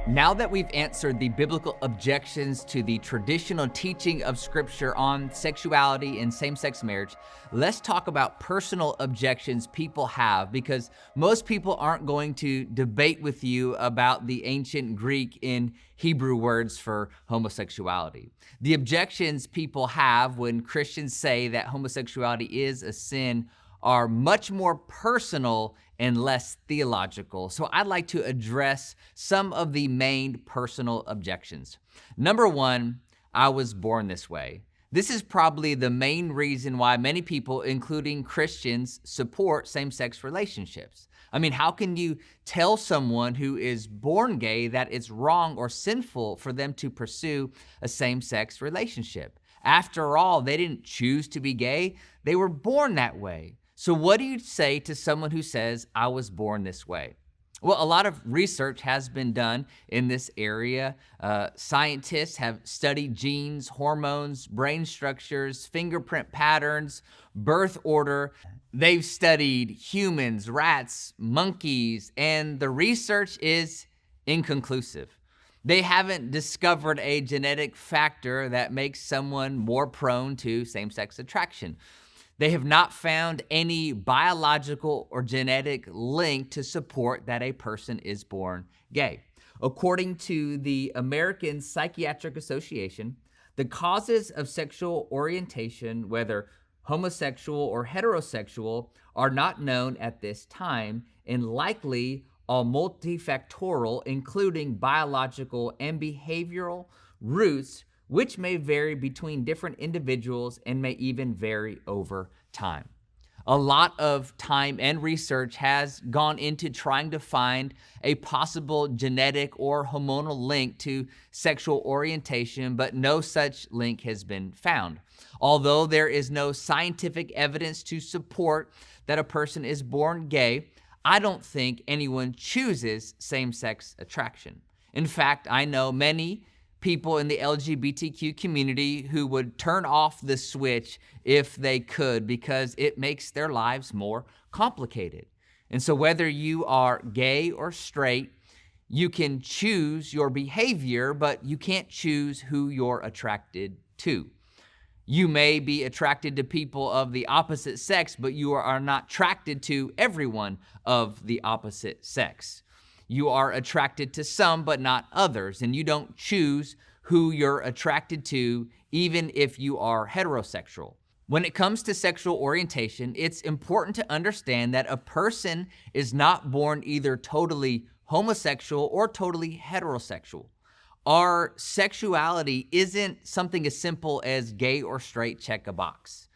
Now that we've answered the biblical objections to the traditional teaching of Scripture on sexuality and same-sex marriage, let's talk about personal objections people have, because most people aren't going to debate with you about the ancient Greek and Hebrew words for homosexuality. The objections people have when Christians say that homosexuality is a sin are much more personal and less theological. So I'd like to address some of the main personal objections. Number one, I was born this way. This is probably the main reason why many people, including Christians, support same-sex relationships. I mean, how can you tell someone who is born gay that it's wrong or sinful for them to pursue a same-sex relationship? After all, they didn't choose to be gay, they were born that way. So what do you say to someone who says, I was born this way? Well, a lot of research has been done in this area. Scientists have studied genes, hormones, brain structures, fingerprint patterns, birth order. They've studied humans, rats, monkeys, and the research is inconclusive. They haven't discovered a genetic factor that makes someone more prone to same-sex attraction. They have not found any biological or genetic link to support that a person is born gay. According to the American Psychiatric Association, the causes of sexual orientation, whether homosexual or heterosexual, are not known at this time and likely are multifactorial, including biological and behavioral roots, which may vary between different individuals and may even vary over time. A lot of time and research has gone into trying to find a possible genetic or hormonal link to sexual orientation, but no such link has been found. Although there is no scientific evidence to support that a person is born gay, I don't think anyone chooses same-sex attraction. In fact, I know many people in the LGBTQ community who would turn off the switch if they could because it makes their lives more complicated. And so whether you are gay or straight, you can choose your behavior, but you can't choose who you're attracted to. You may be attracted to people of the opposite sex, but you are not attracted to everyone of the opposite sex. You are attracted to some, but not others, and you don't choose who you're attracted to, even if you are heterosexual. When it comes to sexual orientation, it's important to understand that a person is not born either totally homosexual or totally heterosexual. Our sexuality isn't something as simple as gay or straight, check a box.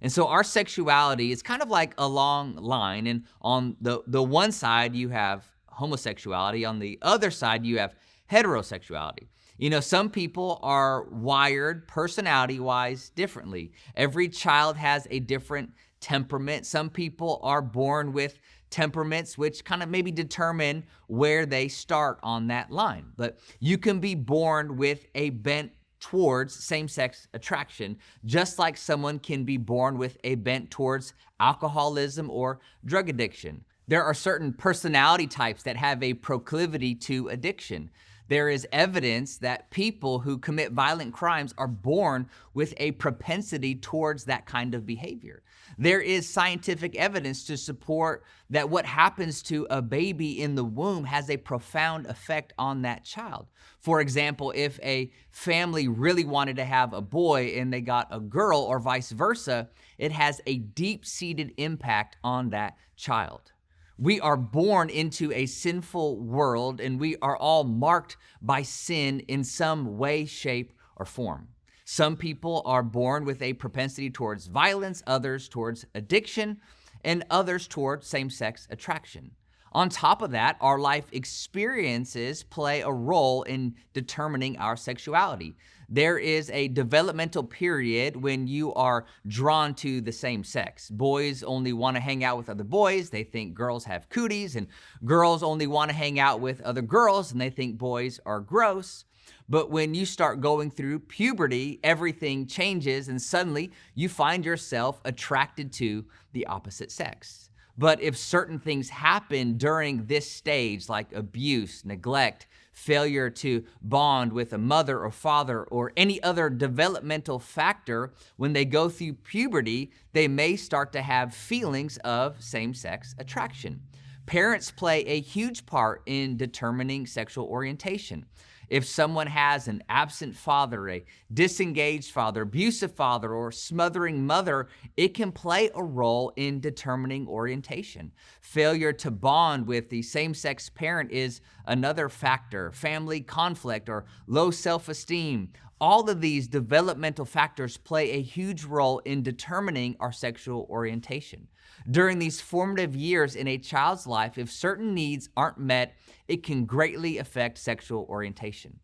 And so our sexuality is kind of like a long line, and on the one side you have homosexuality, on the other side you have heterosexuality. You know, some people are wired personality-wise differently. Every child has a different temperament. Some people are born with temperaments which kind of maybe determine where they start on that line. But you can be born with a bent towards same-sex attraction, just like someone can be born with a bent towards alcoholism or drug addiction. There are certain personality types that have a proclivity to addiction. There is evidence that people who commit violent crimes are born with a propensity towards that kind of behavior. There is scientific evidence to support that what happens to a baby in the womb has a profound effect on that child. For example, if a family really wanted to have a boy and they got a girl or vice versa, it has a deep-seated impact on that child. We are born into a sinful world, and we are all marked by sin in some way, shape, or form. Some people are born with a propensity towards violence, others towards addiction, and others towards same-sex attraction. On top of that, our life experiences play a role in determining our sexuality. There is a developmental period when you are drawn to the same sex. Boys only want to hang out with other boys. They think girls have cooties, and girls only want to hang out with other girls, and they think boys are gross. But when you start going through puberty, everything changes, and suddenly you find yourself attracted to the opposite sex. But if certain things happen during this stage, like abuse, neglect, failure to bond with a mother or father, or any other developmental factor, when they go through puberty, they may start to have feelings of same-sex attraction. Parents play a huge part in determining sexual orientation. If someone has an absent father, a disengaged father, abusive father, or smothering mother, it can play a role in determining orientation. Failure to bond with the same-sex parent is another factor. Family conflict or low self-esteem. All of these developmental factors play a huge role in determining our sexual orientation. During these formative years in a child's life, if certain needs aren't met, it can greatly affect sexual orientation.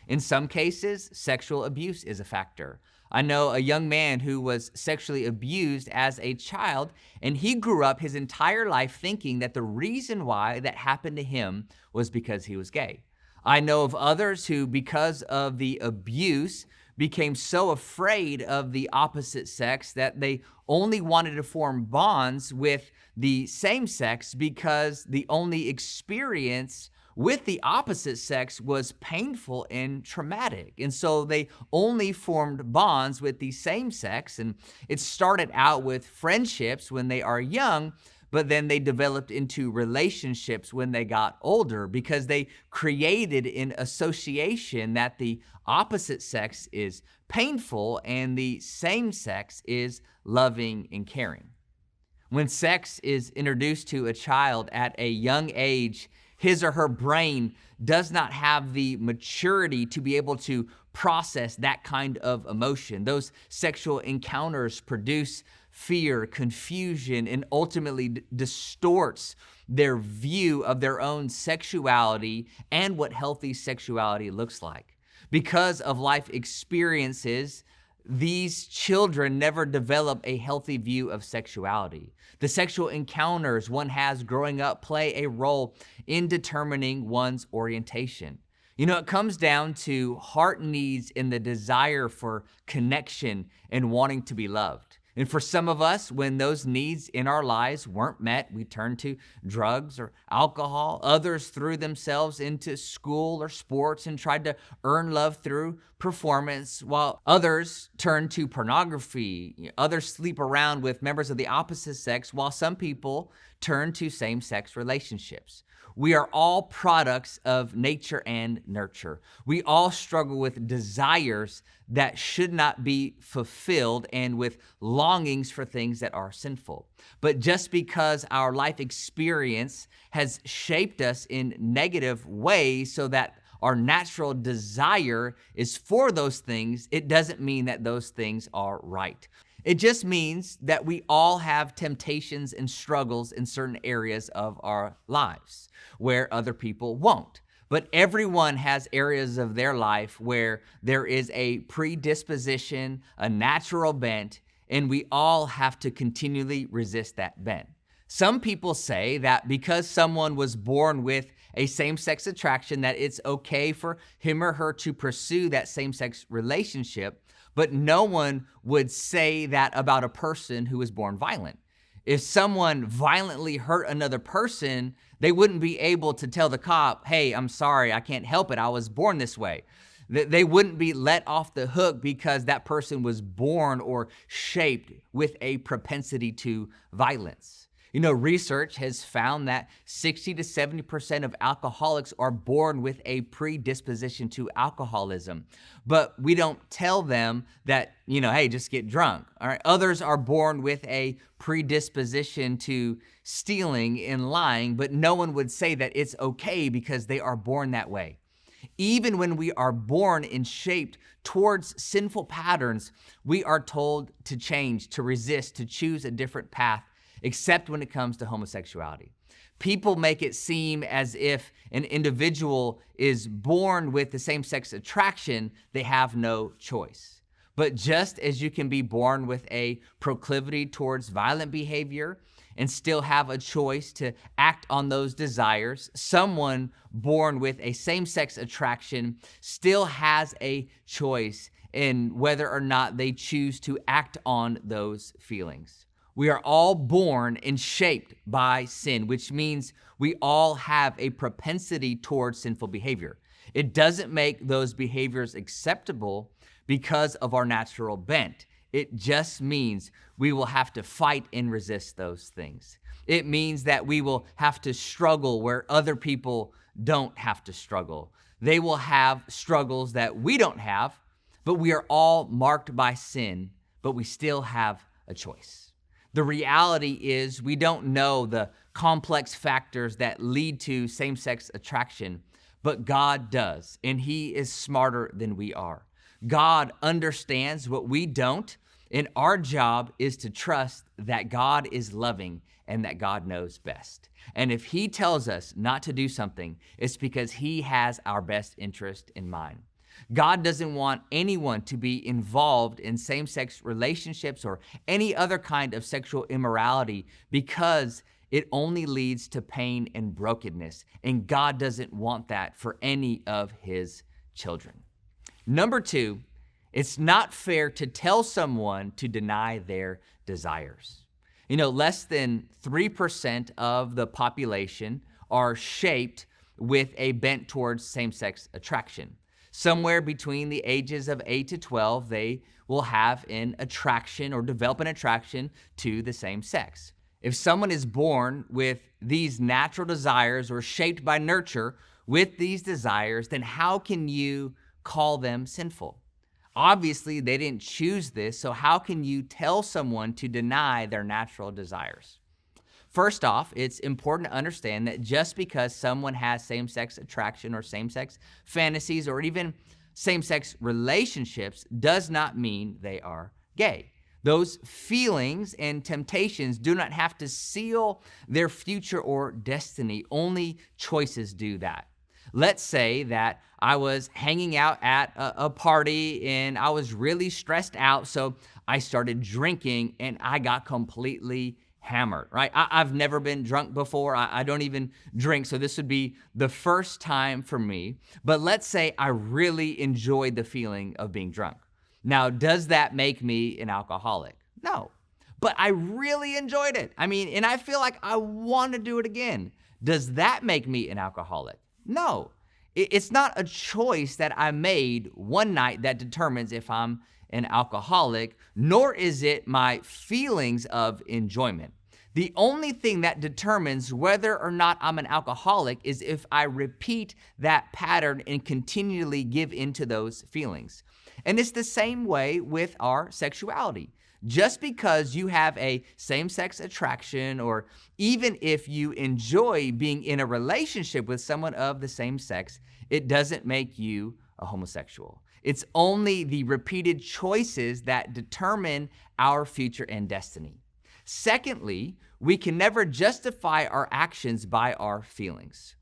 In some cases, sexual abuse is a factor. I know a young man who was sexually abused as a child, and he grew up his entire life thinking that the reason why that happened to him was because he was gay. I know of others who, because of the abuse, became so afraid of the opposite sex that they only wanted to form bonds with the same sex because the only experience with the opposite sex was painful and traumatic. And so they only formed bonds with the same sex. And it started out with friendships when they are young, but then they developed into relationships when they got older because they created an association that the opposite sex is painful and the same sex is loving and caring. When sex is introduced to a child at a young age, his or her brain does not have the maturity to be able to process that kind of emotion. Those sexual encounters produce fear, confusion, and ultimately distorts their view of their own sexuality and what healthy sexuality looks like. Because of life experiences, these children never develop a healthy view of sexuality. The sexual encounters one has growing up play a role in determining one's orientation. You know, it comes down to heart needs and the desire for connection and wanting to be loved. And for some of us, when those needs in our lives weren't met, we turned to drugs or alcohol. Others threw themselves into school or sports and tried to earn love through performance, while others turned to pornography. Others sleep around with members of the opposite sex, while some people turn to same-sex relationships. We are all products of nature and nurture. We all struggle with desires that should not be fulfilled and with longings for things that are sinful. But just because our life experience has shaped us in negative ways so that our natural desire is for those things, it doesn't mean that those things are right. It just means that we all have temptations and struggles in certain areas of our lives where other people won't. But everyone has areas of their life where there is a predisposition, a natural bent, and we all have to continually resist that bent. Some people say that because someone was born with a same-sex attraction, that it's okay for him or her to pursue that same-sex relationship, but no one would say that about a person who was born violent. If someone violently hurt another person, they wouldn't be able to tell the cop, hey, I'm sorry, I can't help it, I was born this way. They wouldn't be let off the hook because that person was born or shaped with a propensity to violence. You know, research has found that 60 to 70% of alcoholics are born with a predisposition to alcoholism. But we don't tell them that, hey, just get drunk. All right. Others are born with a predisposition to stealing and lying, but no one would say that it's okay because they are born that way. Even when we are born and shaped towards sinful patterns, we are told to change, to resist, to choose a different path, except when it comes to homosexuality. People make it seem as if an individual is born with the same-sex attraction, they have no choice. But just as you can be born with a proclivity towards violent behavior and still have a choice to act on those desires, someone born with a same-sex attraction still has a choice in whether or not they choose to act on those feelings. We are all born and shaped by sin, which means we all have a propensity towards sinful behavior. It doesn't make those behaviors acceptable because of our natural bent. It just means we will have to fight and resist those things. It means that we will have to struggle where other people don't have to struggle. They will have struggles that we don't have, but we are all marked by sin, but we still have a choice. The reality is we don't know the complex factors that lead to same-sex attraction, but God does, and He is smarter than we are. God understands what we don't, and our job is to trust that God is loving and that God knows best. And if He tells us not to do something, it's because He has our best interest in mind. God doesn't want anyone to be involved in same-sex relationships or any other kind of sexual immorality because it only leads to pain and brokenness, and God doesn't want that for any of His children. Number two, it's not fair to tell someone to deny their desires. Less than 3% of the population are shaped with a bent towards same-sex attraction. Somewhere between the ages of 8 to 12, they will have an attraction or develop an attraction to the same sex. If someone is born with these natural desires or shaped by nurture with these desires, then how can you call them sinful? Obviously, they didn't choose this, so how can you tell someone to deny their natural desires? First off, it's important to understand that just because someone has same-sex attraction or same-sex fantasies or even same-sex relationships does not mean they are gay. Those feelings and temptations do not have to seal their future or destiny. Only choices do that. Let's say that I was hanging out at a party and I was really stressed out, so I started drinking and I got completely hammered, right? I've never been drunk before. I don't even drink, so this would be the first time for me. But let's say I really enjoyed the feeling of being drunk. Now, does that make me an alcoholic? No, but I really enjoyed it. And I feel like I want to do it again. Does that make me an alcoholic? No, it's not a choice that I made one night that determines if I'm an alcoholic, nor is it my feelings of enjoyment. The only thing that determines whether or not I'm an alcoholic is if I repeat that pattern and continually give into those feelings. And it's the same way with our sexuality. Just because you have a same-sex attraction, or even if you enjoy being in a relationship with someone of the same sex, it doesn't make you a homosexual. It's only the repeated choices that determine our future and destiny. Secondly, we can never justify our actions by our feelings.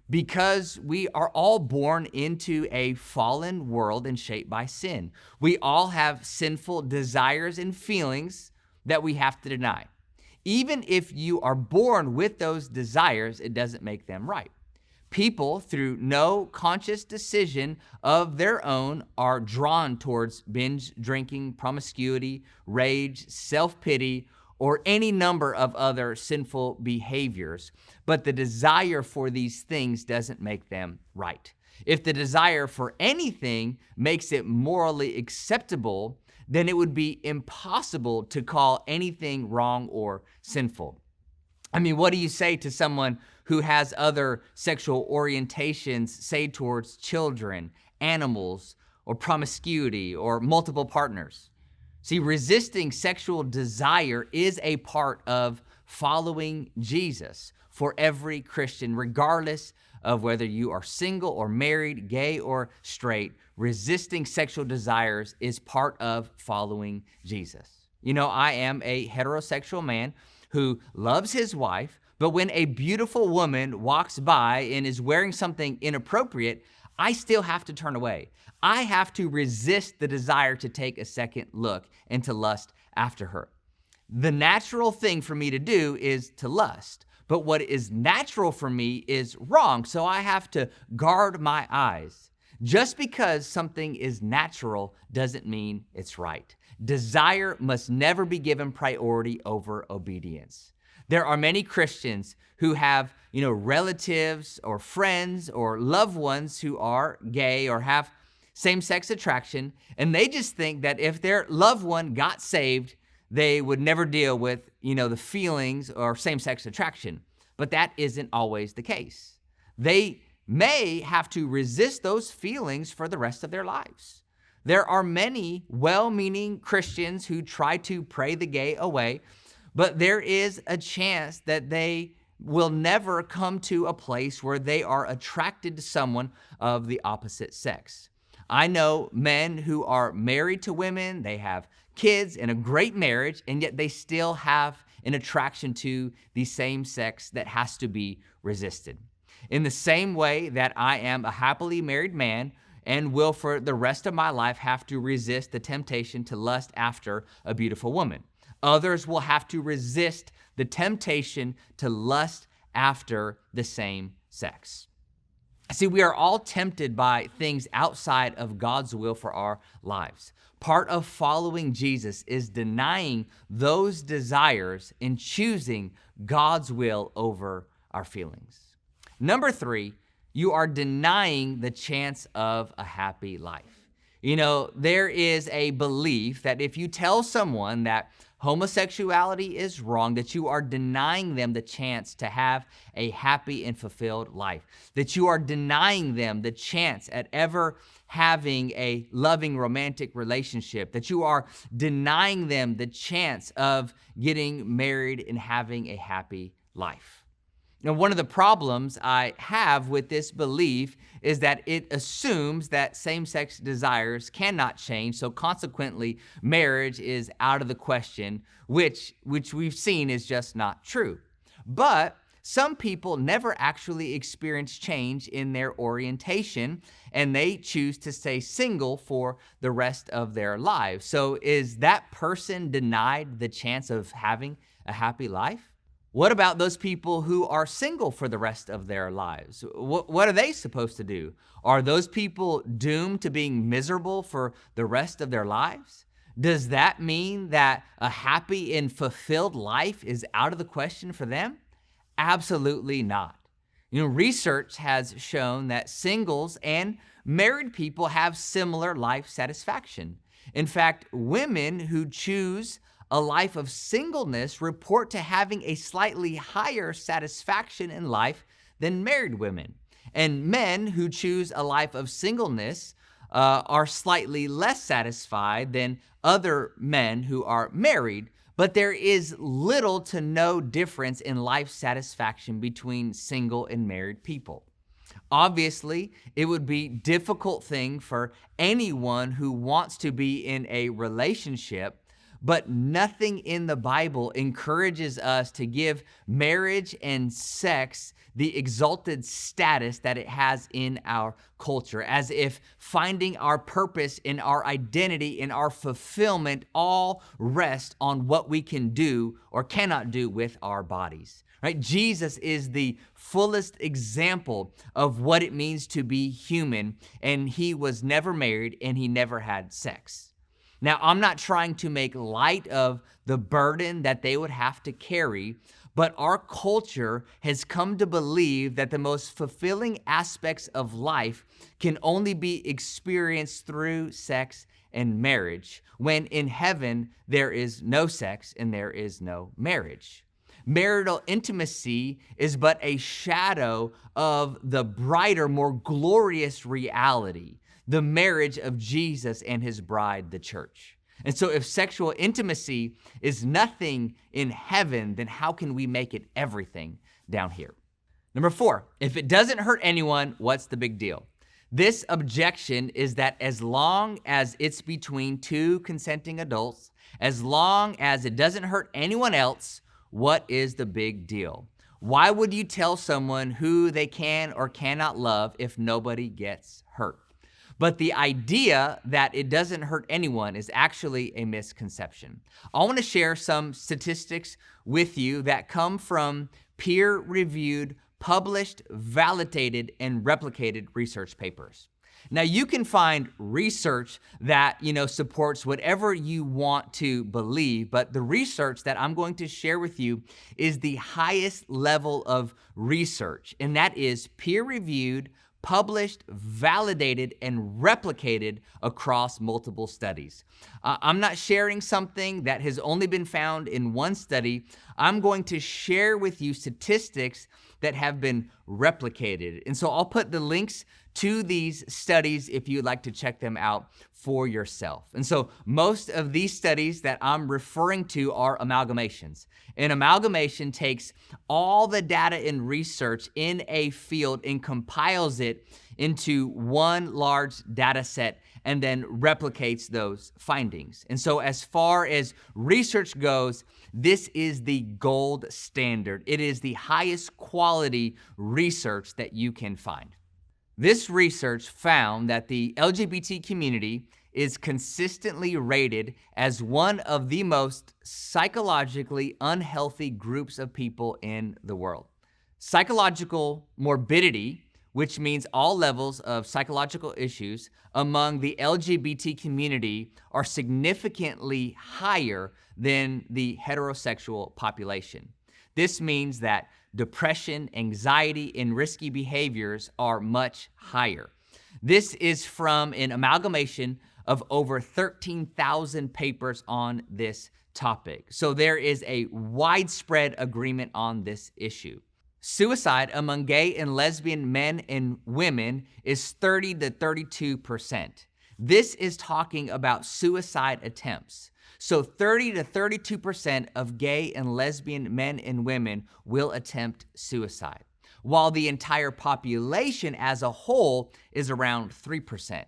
Because we are all born into a fallen world and shaped by sin. We all have sinful desires and feelings that we have to deny. Even if you are born with those desires, it doesn't make them right. People, through no conscious decision of their own, are drawn towards binge drinking, promiscuity, rage, self-pity, or any number of other sinful behaviors. But the desire for these things doesn't make them right. If the desire for anything makes it morally acceptable, then it would be impossible to call anything wrong or sinful. What do you say to someone who has other sexual orientations, say towards children, animals, or promiscuity, or multiple partners? See, resisting sexual desire is a part of following Jesus for every Christian, regardless of whether you are single or married, gay or straight. Resisting sexual desires is part of following Jesus. I am a heterosexual man who loves his wife, but when a beautiful woman walks by and is wearing something inappropriate, I still have to turn away. I have to resist the desire to take a second look and to lust after her. The natural thing for me to do is to lust, but what is natural for me is wrong, so I have to guard my eyes. Just because something is natural doesn't mean it's right. Desire must never be given priority over obedience. There are many Christians who have, relatives or friends or loved ones who are gay or have same-sex attraction, and they just think that if their loved one got saved, they would never deal with, the feelings or same-sex attraction. But that isn't always the case. They may have to resist those feelings for the rest of their lives. There are many well-meaning Christians who try to pray the gay away, but there is a chance that they will never come to a place where they are attracted to someone of the opposite sex. I know men who are married to women, they have kids in a great marriage, and yet they still have an attraction to the same sex that has to be resisted. In the same way that I am a happily married man and will for the rest of my life have to resist the temptation to lust after a beautiful woman. Others will have to resist the temptation to lust after the same sex. See, we are all tempted by things outside of God's will for our lives. Part of following Jesus is denying those desires and choosing God's will over our feelings. Number 3, you are denying the chance of a happy life. There is a belief that if you tell someone that homosexuality is wrong, that you are denying them the chance to have a happy and fulfilled life, that you are denying them the chance at ever having a loving romantic relationship, that you are denying them the chance of getting married and having a happy life. Now, one of the problems I have with this belief is that it assumes that same-sex desires cannot change, so consequently, marriage is out of the question, which we've seen is just not true. But some people never actually experience change in their orientation, and they choose to stay single for the rest of their lives. So is that person denied the chance of having a happy life? What about those people who are single for the rest of their lives? What are they supposed to do? Are those people doomed to being miserable for the rest of their lives? Does that mean that a happy and fulfilled life is out of the question for them? Absolutely not. Research has shown that singles and married people have similar life satisfaction. In fact, women who choose a life of singleness report to having a slightly higher satisfaction in life than married women. And men who choose a life of singleness are slightly less satisfied than other men who are married, but there is little to no difference in life satisfaction between single and married people. Obviously, it would be a difficult thing for anyone who wants to be in a relationship, but nothing in the Bible encourages us to give marriage and sex the exalted status that it has in our culture, as if finding our purpose and our identity and our fulfillment all rest on what we can do or cannot do with our bodies. Right? Jesus is the fullest example of what it means to be human, and he was never married and he never had sex. Now, I'm not trying to make light of the burden that they would have to carry, but our culture has come to believe that the most fulfilling aspects of life can only be experienced through sex and marriage, when in heaven there is no sex and there is no marriage. Marital intimacy is but a shadow of the brighter, more glorious reality, the marriage of Jesus and his bride, the church. And so if sexual intimacy is nothing in heaven, then how can we make it everything down here? Number 4, if it doesn't hurt anyone, what's the big deal? This objection is that as long as it's between two consenting adults, as long as it doesn't hurt anyone else, what is the big deal? Why would you tell someone who they can or cannot love if nobody gets hurt? But the idea that it doesn't hurt anyone is actually a misconception. I want to share some statistics with you that come from peer-reviewed, published, validated, and replicated research papers. Now, you can find research that, supports whatever you want to believe, but the research that I'm going to share with you is the highest level of research, and that is peer-reviewed, published, validated, and replicated across multiple studies. I'm not sharing something that has only been found in one study. I'm going to share with you statistics that have been replicated. And so I'll put the links to these studies if you'd like to check them out for yourself. And so most of these studies that I'm referring to are amalgamations. An amalgamation takes all the data and research in a field and compiles it into one large data set and then replicates those findings. And so as far as research goes, this is the gold standard. It is the highest quality research that you can find. This research found that the LGBT community is consistently rated as one of the most psychologically unhealthy groups of people in the world. Psychological morbidity, which means all levels of psychological issues among the LGBT community, are significantly higher than the heterosexual population. This means that depression, anxiety, and risky behaviors are much higher. This is from an amalgamation of over 13,000 papers on this topic. So there is a widespread agreement on this issue. Suicide among gay and lesbian men and women is 30 to 32%. This is talking about suicide attempts. So 30 to 32% of gay and lesbian men and women will attempt suicide, while the entire population as a whole is around 3%.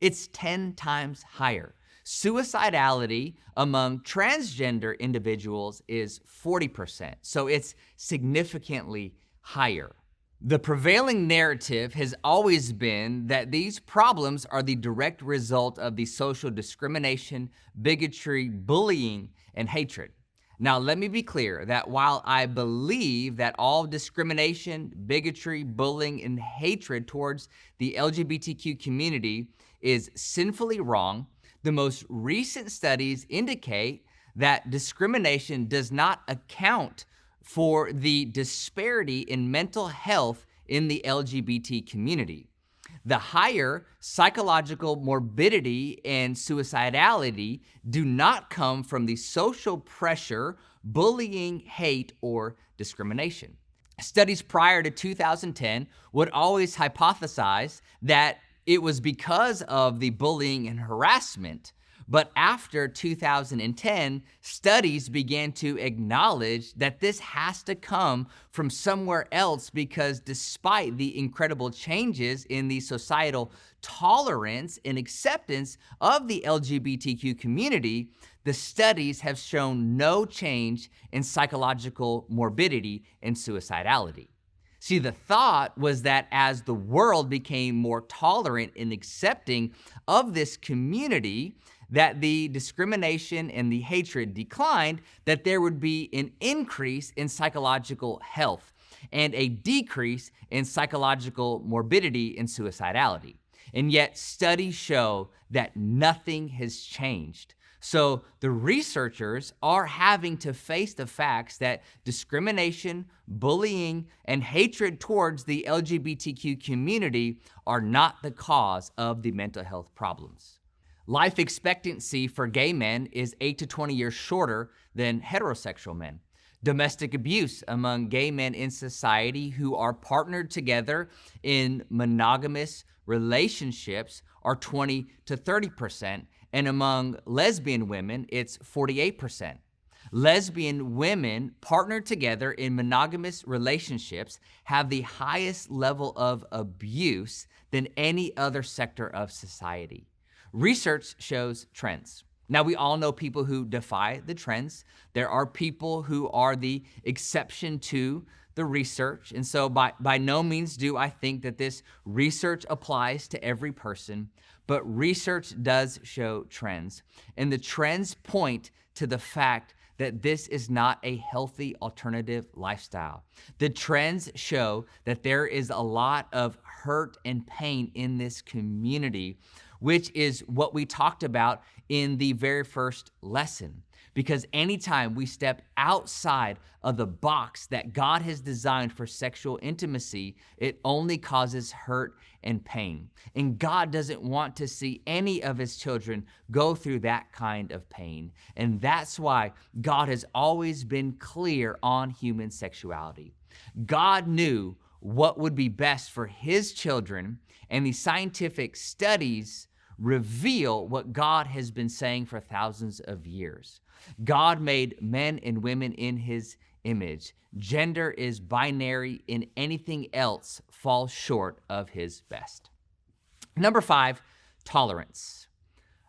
It's 10 times higher. Suicidality among transgender individuals is 40%, so it's significantly higher. The prevailing narrative has always been that these problems are the direct result of the social discrimination, bigotry, bullying, and hatred. Now, let me be clear that while I believe that all discrimination, bigotry, bullying, and hatred towards the LGBTQ community is sinfully wrong, the most recent studies indicate that discrimination does not account for the disparity in mental health in the LGBT community. The higher psychological morbidity and suicidality do not come from the social pressure, bullying, hate, or discrimination. Studies prior to 2010 would always hypothesize that it was because of the bullying and harassment. But after 2010, studies began to acknowledge that this has to come from somewhere else, because despite the incredible changes in the societal tolerance and acceptance of the LGBTQ community, the studies have shown no change in psychological morbidity and suicidality. See, the thought was that as the world became more tolerant and accepting of this community, that the discrimination and the hatred declined, that there would be an increase in psychological health and a decrease in psychological morbidity and suicidality. And yet studies show that nothing has changed. So the researchers are having to face the facts that discrimination, bullying, and hatred towards the LGBTQ community are not the cause of the mental health problems. Life expectancy for gay men is 8 to 20 years shorter than heterosexual men. Domestic abuse among gay men in society who are partnered together in monogamous relationships are 20 to 30%, and among lesbian women, it's 48%. Lesbian women partnered together in monogamous relationships have the highest level of abuse than any other sector of society. Research shows trends. Now, we all know people who defy the trends. There are people who are the exception to the research. And so by no means do I think that this research applies to every person, but research does show trends. And the trends point to the fact that this is not a healthy alternative lifestyle. The trends show that there is a lot of hurt and pain in this community, which is what we talked about in the very first lesson. Because anytime we step outside of the box that God has designed for sexual intimacy, it only causes hurt and pain. And God doesn't want to see any of his children go through that kind of pain. And that's why God has always been clear on human sexuality. God knew what would be best for his children, and the scientific studies reveal what God has been saying for thousands of years. God made men and women in his image. Gender is binary, and anything else falls short of his best. Number 5, tolerance.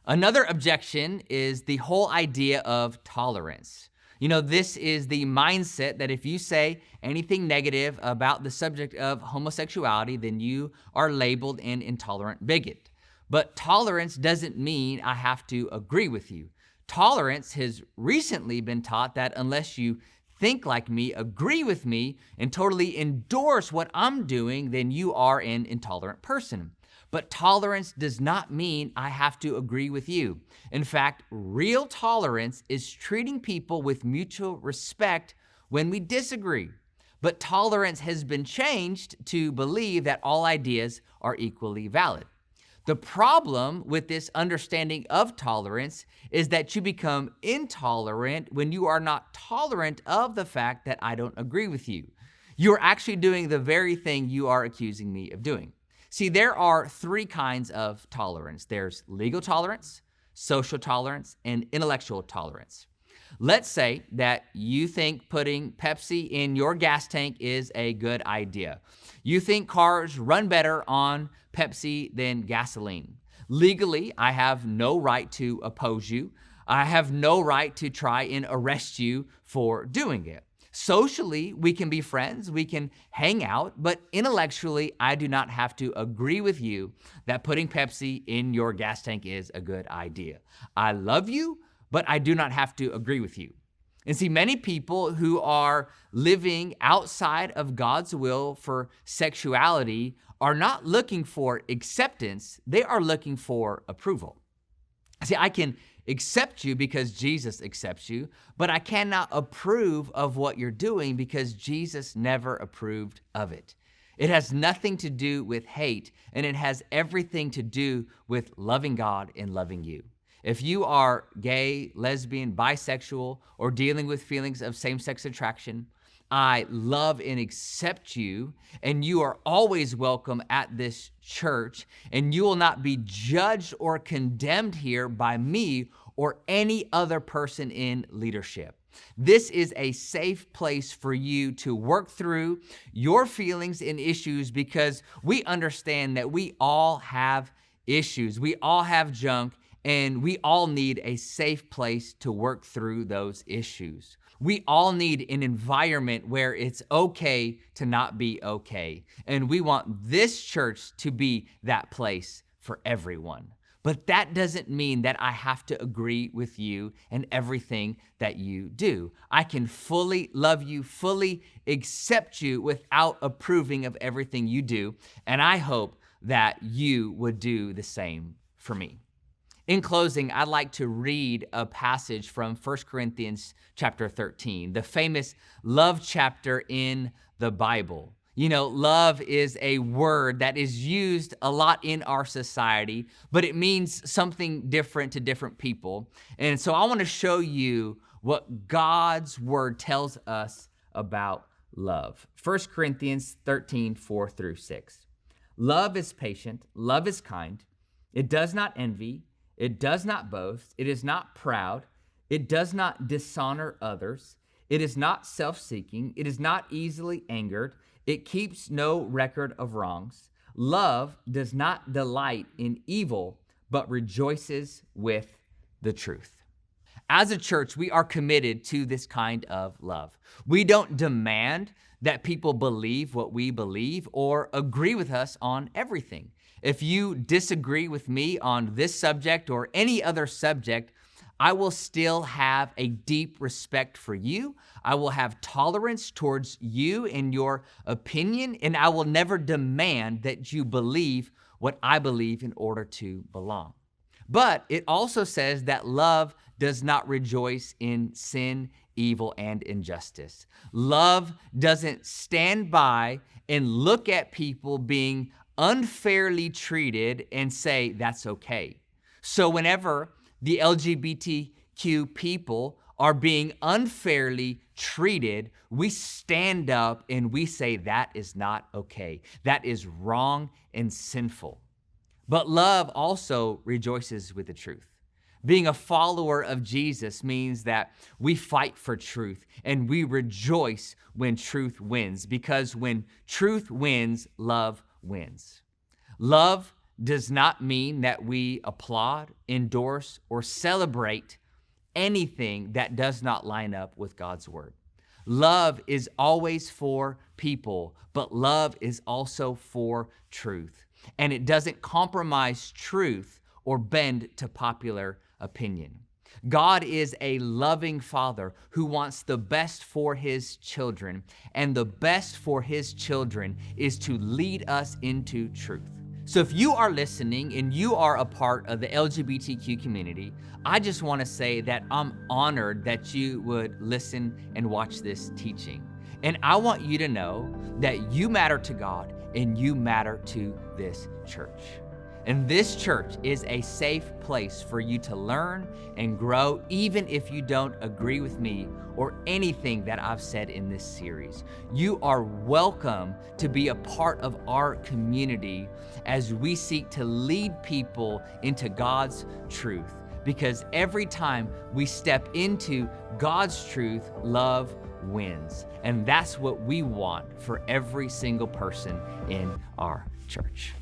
Another objection is the whole idea of tolerance. This is the mindset that if you say anything negative about the subject of homosexuality, then you are labeled an intolerant bigot. But tolerance doesn't mean I have to agree with you. Tolerance has recently been taught that unless you think like me, agree with me, and totally endorse what I'm doing, then you are an intolerant person. But tolerance does not mean I have to agree with you. In fact, real tolerance is treating people with mutual respect when we disagree. But tolerance has been changed to believe that all ideas are equally valid. The problem with this understanding of tolerance is that you become intolerant when you are not tolerant of the fact that I don't agree with you. You're actually doing the very thing you are accusing me of doing. See, there are 3 kinds of tolerance. There's legal tolerance, social tolerance, and intellectual tolerance. Let's say that you think putting Pepsi in your gas tank is a good idea. You think cars run better on Pepsi than gasoline. Legally, I have no right to oppose you. I have no right to try and arrest you for doing it. Socially, we can be friends, we can hang out, but intellectually, I do not have to agree with you that putting Pepsi in your gas tank is a good idea. I love you, but I do not have to agree with you. And see, many people who are living outside of God's will for sexuality are not looking for acceptance, they are looking for approval. See, I can accept you because Jesus accepts you, but I cannot approve of what you're doing because Jesus never approved of it. It has nothing to do with hate, and it has everything to do with loving God and loving you. If you are gay, lesbian, bisexual, or dealing with feelings of same-sex attraction, I love and accept you, and you are always welcome at this church, and you will not be judged or condemned here by me or any other person in leadership. This is a safe place for you to work through your feelings and issues because we understand that we all have issues. We all have junk, and we all need a safe place to work through those issues. We all need an environment where it's okay to not be okay. And we want this church to be that place for everyone. But that doesn't mean that I have to agree with you and everything that you do. I can fully love you, fully accept you without approving of everything you do. And I hope that you would do the same for me. In closing, I'd like to read a passage from 1 Corinthians chapter 13, the famous love chapter in the Bible. Love is a word that is used a lot in our society, but it means something different to different people. And so I want to show you what God's word tells us about love. 1 Corinthians 13, 4-6. Love is patient, love is kind, it does not envy, it does not boast, it is not proud, it does not dishonor others, it is not self-seeking, it is not easily angered, it keeps no record of wrongs. Love does not delight in evil, but rejoices with the truth. As a church, we are committed to this kind of love. We don't demand that people believe what we believe or agree with us on everything. If you disagree with me on this subject or any other subject, I will still have a deep respect for you. I will have tolerance towards you and your opinion, and I will never demand that you believe what I believe in order to belong. But it also says that love does not rejoice in sin, evil, and injustice. Love doesn't stand by and look at people being unfairly treated and say that's okay. So whenever the LGBTQ people are being unfairly treated, we stand up and we say that is not okay. That is wrong and sinful. But love also rejoices with the truth. Being a follower of Jesus means that we fight for truth and we rejoice when truth wins, because when truth wins, love wins. Love does not mean that we applaud, endorse, or celebrate anything that does not line up with God's word. Love is always for people, but love is also for truth. And it doesn't compromise truth or bend to popular opinion. God is a loving Father who wants the best for his children, and the best for his children is to lead us into truth. So if you are listening and you are a part of the LGBTQ community, I just want to say that I'm honored that you would listen and watch this teaching. And I want you to know that you matter to God and you matter to this church. And this church is a safe place for you to learn and grow, even if you don't agree with me or anything that I've said in this series. You are welcome to be a part of our community as we seek to lead people into God's truth. Because every time we step into God's truth, love wins. And that's what we want for every single person in our church.